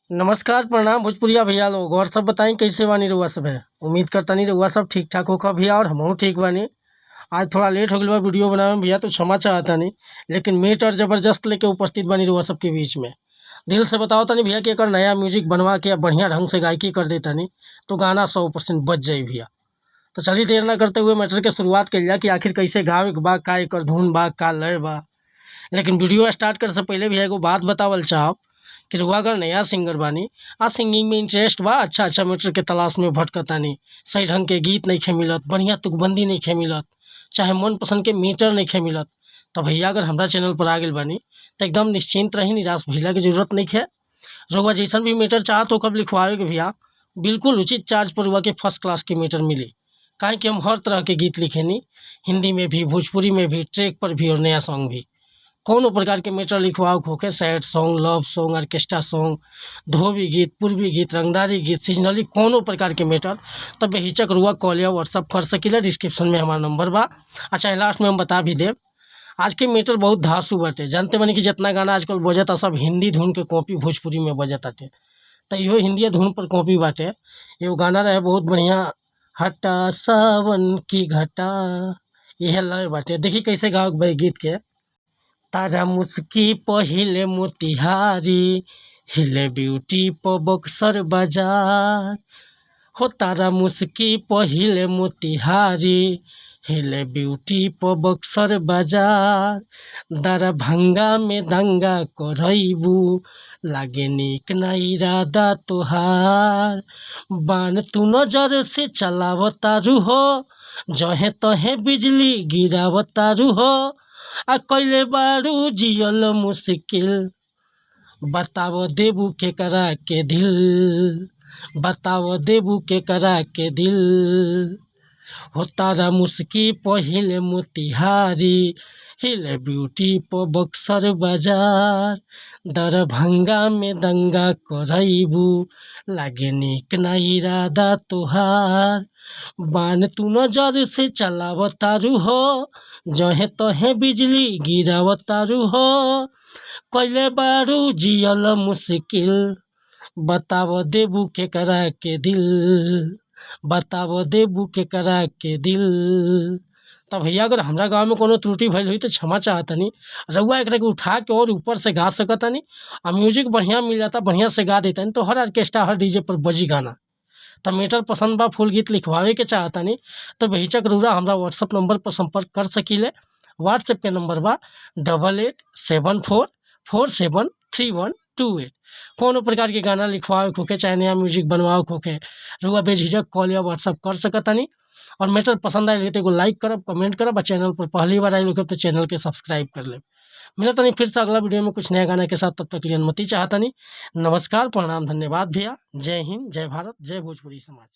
नमस्कार प्रणाम भोजपुरिया भैया लोग। और सब बताई कैसे बानी रउआ सब है। उम्मीद करता नहीं रउआ सब ठीक ठाक होगा भैया, और हमहू ठीक बानी। आज थोड़ा लेट हो गया बा वीडियो बनावे में भैया, तो क्षमा चाहता नहीं, लेकिन मेट और ज़बरदस्त लेके उपस्थित बानी रउआ सबके बीच में। दिल से बताओ तनी भैया कि अगर नया म्यूजिक बनवा के बढ़िया ढंग से गायकी कर देता नहीं तो गाना 100% बच जाए भैया। तो चलिए देर ना करते हुए मैटर के शुरुआत कर लिया कि आखिर कैसे गावे के बा, का एकर धुन बा, का लय बा। लेकिन वीडियो स्टार्ट करे से पहले भैया एगो बात बतावल चाहब कि रउआ अगर नया सिंगर बानी, सिंगिंग में इंटरेस्ट बा, अच्छा मैटर के तलाश में भटकतानी, सही ढंग के गीत नहीं खे मिलत, बढ़िया तुकबंदी नहीं खे मिलत, चाहे मन पसंद के मीटर नहीं खे मिलत, तो भैया अगर हमारा चैनल पर आ गए बानी तो एकदम निश्चिंत रही, निराश भइला की जरूरत नहीं है। रउआ जैसन भी मीटर चाहत हो कब लिखवावे के भैया, बिल्कुल उचित चार्ज पर रउआ के फर्स्ट क्लास के मीटर मिली। काहे कि हम हर तरह के गीत लिखेनी, हिंदी में भी, भोजपुरी में भी, ट्रैक पर भी और नया सॉन्ग भी। कौनो प्रकार के मैटर लिखवाओ होके, sad song, love song, orchestra song, धोबी गीत, पूर्वी गीत, रंगदारी गीत, सीजनली कोनो प्रकार के मैटर, तब बेहिचक रुआ कॉल या व्हाट्सअप कर सकीला। डिस्क्रिप्शन में हमारा नंबर बा। अच्छा लास्ट में हम बता भी देव, आज के मैटर बहुत धांसू बाटे। जानते बनी कि जितना गाना आजकल बजता सब हिंदी धुन के कॉपी भोजपुरी में बजताटे, तो इहो हिंदी धुन पर कॉपी बाटे। एगो गाना रहे बहुत बढ़िया, हटा सावन की घटा, यह लय बाटे। देखी कैसे गाओ भाई गीत के। तारा मुस्की पहिले मोतिहारी, हिले ब्यूटी प बक्सर बाजार हो। तारा मुस्की पहिले मोतिहारी, हिले ब्यूटी प बक्सर बाजार। दरभंगा में दंगा करैबू, लागे नीक ना इरादा तोहार। बान तू नजर से चलावतारू हो, जहे तहे बिजली गिरावतारू हो। कैले बारू जियल मुश्किल, बताओ देबू के करा के दिल, बताओ देबू के करा के दिल हो। तारा मुस्की पहिले मोतिहारी, हिले ब्यूटी प बक्सर बाजार। दरभंगा में दंगा करैबू, लागे नीक ना इरादा तोहार। बान तू नजर से चलावतारू हो, जहे तहे बिजली गिरावतारू हो। कैले बारू जियल मुश्किल, बताव देबू के करा के दिल, बताव देबू के करा के दिल। तब भैया अगर हमरा गाँव में कोनो त्रुटि भइल हुई तो क्षमा चाहतनी। रउआ एकरा के उठा के और ऊपर से गा सकतनी, और म्यूजिक बढ़िया मिल जाता, बढ़िया से गा देतनी, तो हर ऑर्केस्ट्रा हर डीजे पर बजी गाना। तो मीटर पसंद बा, फुल गीत लिखवावे के चाहतनी, तो बेहिचक रउरा हमरा व्हाट्सअप नंबर पर संपर्क कर सकीले। व्हाट्सएप के नंबर बा 8874473128। कोनो प्रकार के गाना लिखवावे होके, चाहे नया म्यूजिक बनवावे होके, रउआ बेझिझक कॉल या व्हाट्सअप कर सकतनी। और मैटर पसंद आए तो एगो लाइक करब, कमेंट करब, और चैनल पर पहली बार आए लोग तो चैनल के सब्सक्राइब कर लेब। मिलता नहीं फिर से अगला वीडियो में कुछ नया गाना के साथ, तब तक के लिए अनुमति चाहता नहीं। नमस्कार प्रणाम धन्यवाद भैया। जय हिंद, जय भारत, जय भोजपुरी समाज।